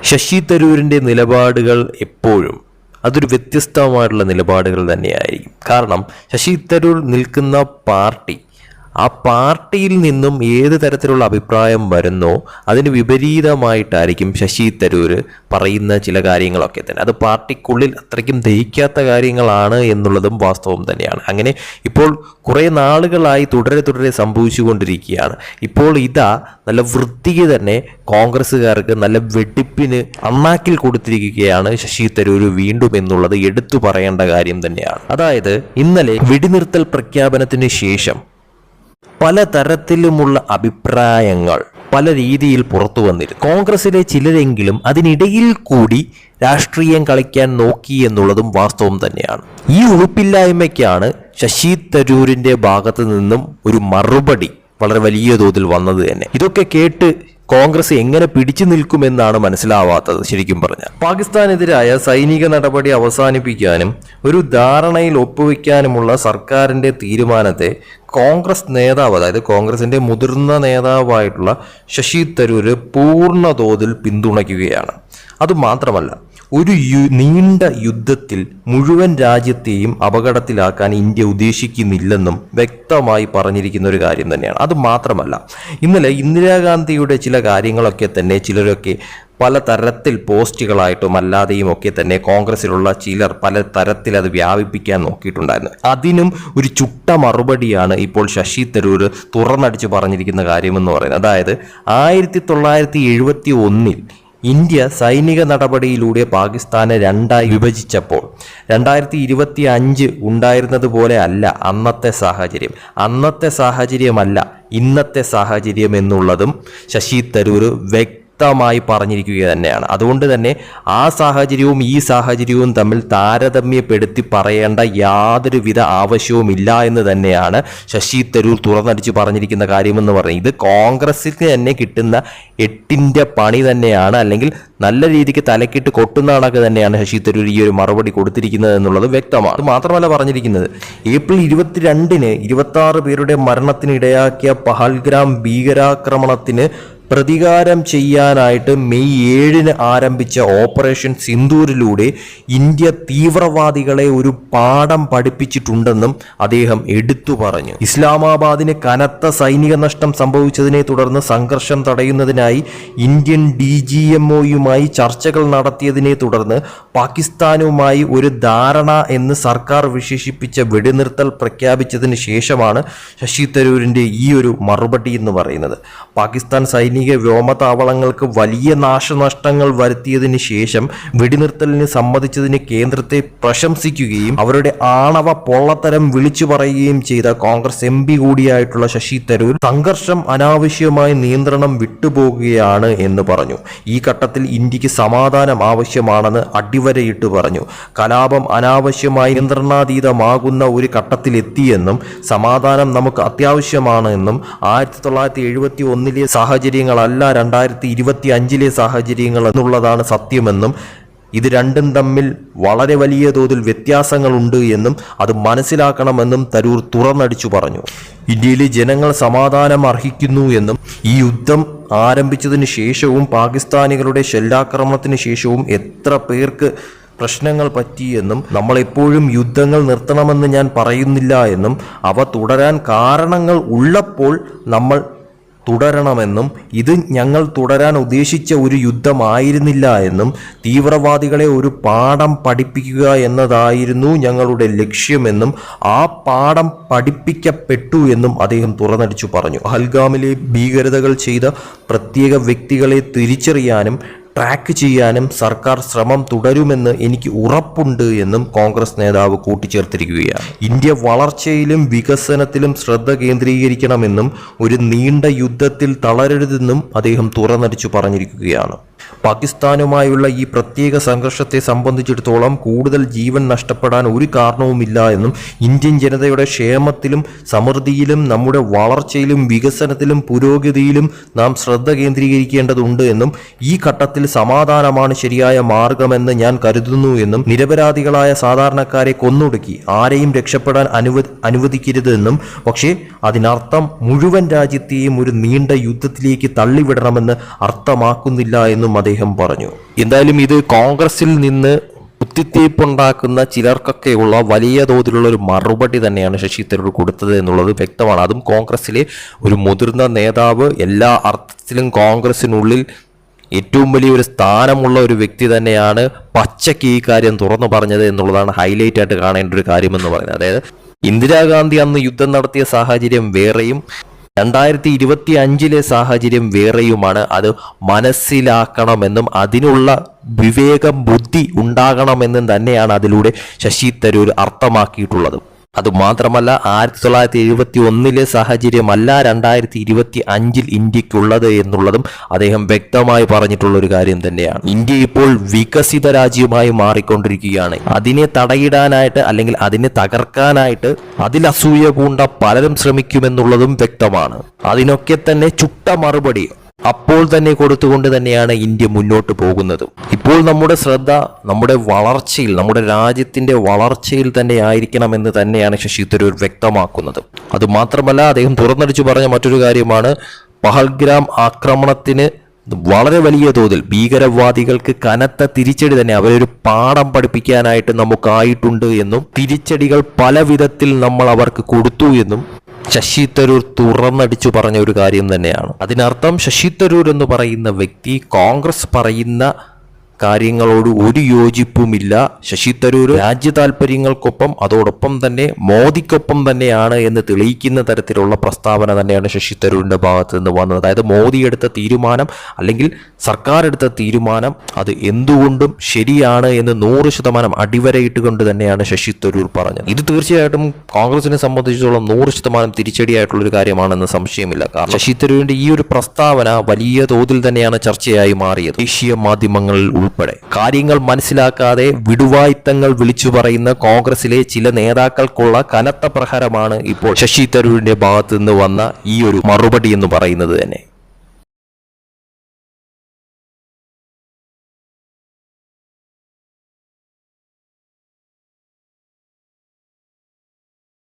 ശശി തരൂരിൻ്റെ നിലപാടുകൾ എപ്പോഴും അതൊരു വ്യത്യസ്തമായിട്ടുള്ള നിലപാടുകൾ തന്നെയായിരിക്കും. കാരണം ശശി തരൂർ നിൽക്കുന്ന പാർട്ടി, ആ പാർട്ടിയിൽ നിന്നും ഏത് തരത്തിലുള്ള അഭിപ്രായം വരുന്നോ അതിന് വിപരീതമായിട്ടായിരിക്കും ശശി തരൂർ പറയുന്ന ചില കാര്യങ്ങളൊക്കെ തന്നെ. അത് പാർട്ടിക്കുള്ളിൽ അത്രയ്ക്കും ദഹിക്കാത്ത കാര്യങ്ങളാണ് എന്നുള്ളതും വാസ്തവം തന്നെയാണ്. അങ്ങനെ ഇപ്പോൾ കുറേ നാളുകളായി തുടരെ സംഭവിച്ചുകൊണ്ടിരിക്കുകയാണ്. ഇപ്പോൾ ഇതാ നല്ല വൃത്തിക്ക് തന്നെ കോൺഗ്രസ്സുകാർക്ക് നല്ല വെടിപ്പിന് അണ്ണാക്കിൽ കൊടുത്തിരിക്കുകയാണ് ശശി തരൂർ വീണ്ടും എന്നുള്ളത് എടുത്തു പറയേണ്ട കാര്യം തന്നെയാണ്. അതായത് ഇന്നലെ വെടിനിർത്തൽ പ്രഖ്യാപനത്തിന് ശേഷം പലതരത്തിലുമുള്ള അഭിപ്രായങ്ങൾ പല രീതിയിൽ പുറത്തു വന്നിരുന്നു. കോൺഗ്രസിലെ ചിലരെങ്കിലും അതിനിടയിൽ കൂടി രാഷ്ട്രീയം കളിക്കാൻ നോക്കി എന്നുള്ളതും വാസ്തവം തന്നെയാണ്. ഈ ഉളുപ്പില്ലായ്മയ്ക്കാണ് ശശി തരൂരിൻ്റെ ഭാഗത്ത് നിന്നും ഒരു മറുപടി വളരെ വലിയ തോതിൽ വന്നത് തന്നെ. ഇതൊക്കെ കേട്ട് കോൺഗ്രസ് എങ്ങനെ പിടിച്ചു നിൽക്കുമെന്നാണ് മനസ്സിലാവാത്തത്. ശരിക്കും പറഞ്ഞാൽ പാകിസ്ഥാനെതിരായ സൈനിക നടപടി അവസാനിപ്പിക്കാനും ഒരു ധാരണയിൽ ഒപ്പുവെക്കാനുമുള്ള സർക്കാരിൻ്റെ തീരുമാനത്തെ കോൺഗ്രസ് നേതാവ്, അതായത് കോൺഗ്രസിൻ്റെ മുതിർന്ന നേതാവായിട്ടുള്ള ശശി തരൂർ പൂർണ്ണ തോതിൽ പിന്തുണയ്ക്കുകയാണ്. അതുമാത്രമല്ല, ഒരു നീണ്ട യുദ്ധത്തിൽ മുഴുവൻ രാജ്യത്തെയും അപകടത്തിലാക്കാൻ ഇന്ത്യ ഉദ്ദേശിക്കുന്നില്ലെന്നും വ്യക്തമായി പറഞ്ഞിരിക്കുന്ന ഒരു കാര്യം തന്നെയാണ്. അതുമാത്രമല്ല, ഇന്നലെ ഇന്ദിരാഗാന്ധിയുടെ ചില കാര്യങ്ങളൊക്കെ തന്നെ ചിലരൊക്കെ പല തരത്തിൽ പോസ്റ്റുകളായിട്ടും അല്ലാതെയും ഒക്കെ തന്നെ കോൺഗ്രസിലുള്ള ചിലർ പല തരത്തിൽ അത് വ്യാപിപ്പിക്കാൻ നോക്കിയിട്ടുണ്ടായിരുന്നു. അതിനും ഒരു ചുട്ട മറുപടിയാണ് ഇപ്പോൾ ശശി തരൂർ തുറന്നടിച്ച് പറഞ്ഞിരിക്കുന്ന കാര്യമെന്ന് പറയുന്നത്. അതായത് 1971 ഇന്ത്യ സൈനിക നടപടിയിലൂടെ പാകിസ്ഥാനെ രണ്ടായി വിഭജിച്ചപ്പോൾ 2025 ഉണ്ടായിരുന്നത് പോലെ അല്ല അന്നത്തെ സാഹചര്യമല്ല ഇന്നത്തെ സാഹചര്യം എന്നുള്ളതും ശശി തരൂർ വ്യക്തമായി പറഞ്ഞിരിക്കുക തന്നെയാണ്. അതുകൊണ്ട് തന്നെ ആ സാഹചര്യവും ഈ സാഹചര്യവും തമ്മിൽ താരതമ്യപ്പെടുത്തി പറയേണ്ട യാതൊരുവിധ ആവശ്യവുമില്ല എന്ന് തന്നെയാണ് ശശി തരൂർ തുറന്നടിച്ച് പറഞ്ഞിരിക്കുന്ന കാര്യമെന്ന് പറയുന്നത്. ഇത് കോൺഗ്രസിന് തന്നെ കിട്ടുന്ന 8ന്റെ പണി തന്നെയാണ്, അല്ലെങ്കിൽ നല്ല രീതിക്ക് തലക്കിട്ട് കൊട്ടുന്ന കണക്ക് തന്നെയാണ് ശശി തരൂർ ഈ ഒരു മറുപടി കൊടുത്തിരിക്കുന്നത് എന്നുള്ളത് വ്യക്തമാണ്. അത് മാത്രമല്ല പറഞ്ഞിരിക്കുന്നത്, ഏപ്രിൽ 22-ന് 26 പേരുടെ മരണത്തിന് ഇടയാക്കിയ പഹൽഗ്രാം ഭീകരാക്രമണത്തിന് പ്രതികാരം ചെയ്യാനായിട്ട് മെയ് 7-ന് ആരംഭിച്ച ഓപ്പറേഷൻ സിന്ദൂരിലൂടെ ഇന്ത്യ തീവ്രവാദികളെ ഒരു പാഠം പഠിപ്പിച്ചിട്ടുണ്ടെന്നും അദ്ദേഹം എടുത്തു പറഞ്ഞു. ഇസ്ലാമാബാദിന് കനത്ത സൈനിക നഷ്ടം സംഭവിച്ചതിനെ തുടർന്ന് സംഘർഷം തടയുന്നതിനായി ഇന്ത്യൻ DGMOയുമായി ചർച്ചകൾ നടത്തിയതിനെ തുടർന്ന് പാകിസ്ഥാനുമായി ഒരു ധാരണ എന്ന് സർക്കാർ വിശേഷിപ്പിച്ച വെടിനിർത്തൽ പ്രഖ്യാപിച്ചതിന് ശേഷമാണ് ശശി തരൂരിൻ്റെ ഈ ഒരു മറുപടി എന്ന് പറയുന്നത്. പാകിസ്ഥാൻ സൈനിക വ്യോമതാവളങ്ങൾക്ക് വലിയ നാശനഷ്ടങ്ങൾ വരുത്തിയതിന് ശേഷം വെടിനിർത്തലിന് സമ്മതിച്ചതിന് കേന്ദ്രത്തെ പ്രശംസിക്കുകയും അവരുടെ ആണവ പൊള്ളത്തരം വിളിച്ചു പറയുകയും ചെയ്ത കോൺഗ്രസ് MP കൂടിയായിട്ടുള്ള ശശി തരൂർ സംഘർഷം അനാവശ്യമായി നിയന്ത്രണം വിട്ടുപോകുകയാണ് എന്ന് പറഞ്ഞു. ഈ ഘട്ടത്തിൽ ഇന്ത്യക്ക് സമാധാനം ആവശ്യമാണെന്ന് അടിവരയിട്ട് പറഞ്ഞു. കലാപം അനാവശ്യമായി നിയന്ത്രണാതീതമാകുന്ന ഒരു ഘട്ടത്തിലെത്തിയെന്നും സമാധാനം നമുക്ക് അത്യാവശ്യമാണ് എന്നും 1971-ലെ സാഹചര്യങ്ങളല്ല 2025-ലെ സാഹചര്യങ്ങൾ എന്നുള്ളതാണ് സത്യമെന്നും ഇത് രണ്ടും തമ്മിൽ വളരെ വലിയ തോതിൽ വ്യത്യാസങ്ങളുണ്ട് എന്നും അത് മനസ്സിലാക്കണമെന്നും തരൂർ തുറന്നടിച്ചു പറഞ്ഞു. ഇന്ത്യയിലെ ജനങ്ങൾ സമാധാനം അർഹിക്കുന്നു എന്നും ഈ യുദ്ധം ആരംഭിച്ചതിന് ശേഷവും പാകിസ്ഥാനികളുടെ ഷെല്ലാക്രമണത്തിന് ശേഷവും എത്ര പേർക്ക് പ്രശ്നങ്ങൾ പറ്റിയെന്നും നമ്മളെപ്പോഴും യുദ്ധങ്ങൾ നിർത്തണമെന്ന് ഞാൻ പറയുന്നില്ല എന്നും അവ തുടരാൻ കാരണങ്ങൾ ഉള്ളപ്പോൾ നമ്മൾ തുടരണമെന്നും ഇത് ഞങ്ങൾ തുടരാൻ ഉദ്ദേശിച്ച ഒരു യുദ്ധമായിരുന്നില്ല എന്നും തീവ്രവാദികളെ ഒരു പാഠം പഠിപ്പിക്കുക എന്നതായിരുന്നു ഞങ്ങളുടെ ലക്ഷ്യമെന്നും ആ പാഠം പഠിപ്പിക്കപ്പെട്ടു എന്നും അദ്ദേഹം തുറന്നടിച്ചു പറഞ്ഞു. പഹൽഗാമിലെ ഭീകരതകൾ ചെയ്ത പ്രത്യേക വ്യക്തികളെ തിരിച്ചറിയാനും ട്രാക്ക് ചെയ്യാനും സർക്കാർ ശ്രമം തുടരുമെന്ന് എനിക്ക് ഉറപ്പുണ്ട് എന്നും കോൺഗ്രസ് നേതാവ് കൂട്ടിച്ചേർത്തിരിക്കുകയാണ്. ഇന്ത്യ വളർച്ചയിലും വികസനത്തിലും ശ്രദ്ധ കേന്ദ്രീകരിക്കണമെന്നും ഒരു നീണ്ട യുദ്ധത്തിൽ തളരരുതെന്നും അദ്ദേഹം തുറന്നടിച്ചു പറഞ്ഞിരിക്കുകയാണ്. പാകിസ്ഥാനുമായുള്ള ഈ പ്രത്യേക സംഘർഷത്തെ സംബന്ധിച്ചിടത്തോളം കൂടുതൽ ജീവൻ നഷ്ടപ്പെടാൻ ഒരു കാരണവുമില്ല എന്നും ഇന്ത്യൻ ജനതയുടെ ക്ഷേമത്തിലും സമൃദ്ധിയിലും നമ്മുടെ വളർച്ചയിലും വികസനത്തിലും പുരോഗതിയിലും നാം ശ്രദ്ധ കേന്ദ്രീകരിക്കേണ്ടതുണ്ട് എന്നും ഈ ഘട്ടത്തിൽ സമാധാനമാണ് ശരിയായ മാർഗമെന്ന് ഞാൻ കരുതുന്നു എന്നും നിരപരാധികളായ സാധാരണക്കാരെ കൊന്നൊടുക്കി ആരെയും രക്ഷപ്പെടാൻ അനുവദിക്കരുതെന്നും പക്ഷേ അതിനർത്ഥം മുഴുവൻ രാജ്യത്തെയും ഒരു നീണ്ട യുദ്ധത്തിലേക്ക് തള്ളിവിടണമെന്ന് അർത്ഥമാക്കുന്നില്ല എന്നും അദ്ദേഹം പറഞ്ഞു. എന്തായാലും ഇത് കോൺഗ്രസിൽ നിന്ന് കുത്തിത്തിരിപ്പുണ്ടാക്കുന്ന ചിലർക്കൊക്കെയുള്ള വലിയ തോതിലുള്ള ഒരു മറുപടി തന്നെയാണ് ശശി തരൂർ കൊടുത്തത് എന്നുള്ളത് വ്യക്തമാണ്. അതും കോൺഗ്രസിലെ ഒരു മുതിർന്ന നേതാവ്, എല്ലാ അർത്ഥത്തിലും കോൺഗ്രസിനുള്ളിൽ ഏറ്റവും വലിയൊരു സ്ഥാനമുള്ള ഒരു വ്യക്തി തന്നെയാണ് പച്ചയ്ക്ക് ഈ കാര്യം തുറന്നു പറഞ്ഞത് എന്നുള്ളതാണ് ഹൈലൈറ്റ് ആയിട്ട് കാണേണ്ട ഒരു കാര്യമെന്ന് പറയുന്നത്. അതായത് ഇന്ദിരാഗാന്ധി അന്ന് യുദ്ധം നടത്തിയ സാഹചര്യം വേറെയും 2025 സാഹചര്യം വേറെയുമാണ്. അത് മനസ്സിലാക്കണമെന്നും അതിനുള്ള വിവേകം, ബുദ്ധി ഉണ്ടാകണമെന്നും തന്നെയാണ് അതിലൂടെ ശശി തരൂർ അർത്ഥമാക്കിയിട്ടുള്ളത്. അതുമാത്രമല്ല 1971 സാഹചര്യമല്ല 2025 ഇന്ത്യക്കുള്ളത് എന്നുള്ളതും അദ്ദേഹം വ്യക്തമായി പറഞ്ഞിട്ടുള്ള ഒരു കാര്യം തന്നെയാണ്. ഇന്ത്യ ഇപ്പോൾ വികസിത രാജ്യമായി മാറിക്കൊണ്ടിരിക്കുകയാണ്. അതിനെ തടയിടാനായിട്ട് അല്ലെങ്കിൽ അതിനെ തകർക്കാനായിട്ട് അതിൽ അസൂയ പൂണ്ട പലരും ശ്രമിക്കുമെന്നുള്ളതും വ്യക്തമാണ്. അതിനൊക്കെ തന്നെ ചുട്ട മറുപടി അപ്പോൾ തന്നെ കൊടുത്തുകൊണ്ട് തന്നെയാണ് ഇന്ത്യ മുന്നോട്ട് പോകുന്നത്. ഇപ്പോൾ നമ്മുടെ ശ്രദ്ധ നമ്മുടെ വളർച്ചയിൽ, നമ്മുടെ രാജ്യത്തിന്റെ വളർച്ചയിൽ തന്നെ ആയിരിക്കണമെന്ന് തന്നെയാണ് ശശി തരൂർ വ്യക്തമാക്കുന്നത്. അതുമാത്രമല്ല അദ്ദേഹം തുറന്നടിച്ചു പറഞ്ഞ മറ്റൊരു കാര്യമാണ് പഹൽഗ്രാം ആക്രമണത്തിന് വളരെ വലിയ തോതിൽ ഭീകരവാദികൾക്ക് കനത്ത തിരിച്ചടി തന്നെ അവരൊരു പാഠം പഠിപ്പിക്കാനായിട്ട് നമുക്കായിട്ടുണ്ട് എന്നും തിരിച്ചടികൾ പല വിധത്തിൽ നമ്മൾ അവർക്ക് കൊടുത്തു എന്നും ശശി തരൂർ തുറന്നടിച്ചു പറഞ്ഞ ഒരു കാര്യം തന്നെയാണ്. അതിനർത്ഥം ശശി തരൂർ എന്ന് പറയുന്ന വ്യക്തി കോൺഗ്രസ് പറയുന്ന കാര്യങ്ങളോട് ഒരു യോജിപ്പുമില്ല. ശശി തരൂർ രാജ്യ താല്പര്യങ്ങൾക്കൊപ്പം അതോടൊപ്പം തന്നെ മോദിക്കൊപ്പം തന്നെയാണ് എന്ന് തെളിയിക്കുന്ന തരത്തിലുള്ള പ്രസ്താവന തന്നെയാണ് ശശി തരൂരിന്റെ ഭാഗത്ത് നിന്ന് വന്നത്. അതായത് മോദി എടുത്ത തീരുമാനം അല്ലെങ്കിൽ സർക്കാർ എടുത്ത തീരുമാനം അത് എന്തുകൊണ്ടും ശരിയാണ് എന്ന് 100% അടിവരയിട്ടുകൊണ്ട് തന്നെയാണ് ശശി തരൂർ പറഞ്ഞത്. ഇത് തീർച്ചയായിട്ടും കോൺഗ്രസിനെ സംബന്ധിച്ചിടത്തോളം 100% തിരിച്ചടിയായിട്ടുള്ള ഒരു കാര്യമാണെന്ന് സംശയമില്ല. കാരണം ശശി തരൂരിന്റെ ഈ ഒരു പ്രസ്താവന വലിയ തോതിൽ തന്നെയാണ് ചർച്ചയായി മാറിയത്. ദേശീയ മാധ്യമങ്ങളിൽ ഉൾപ്പെടെ കാര്യങ്ങൾ മനസ്സിലാക്കാതെ വിടുവായിത്തങ്ങൾ വിളിച്ചു പറയുന്ന കോൺഗ്രസിലെ ചില നേതാക്കൾക്കുള്ള കനത്ത പ്രഹരമാണ് ഇപ്പോൾ ശശി തരൂരിന്റെ ഭാഗത്തു നിന്ന് വന്ന ഈ ഒരു മറുപടി എന്ന് പറയുന്നത് തന്നെ.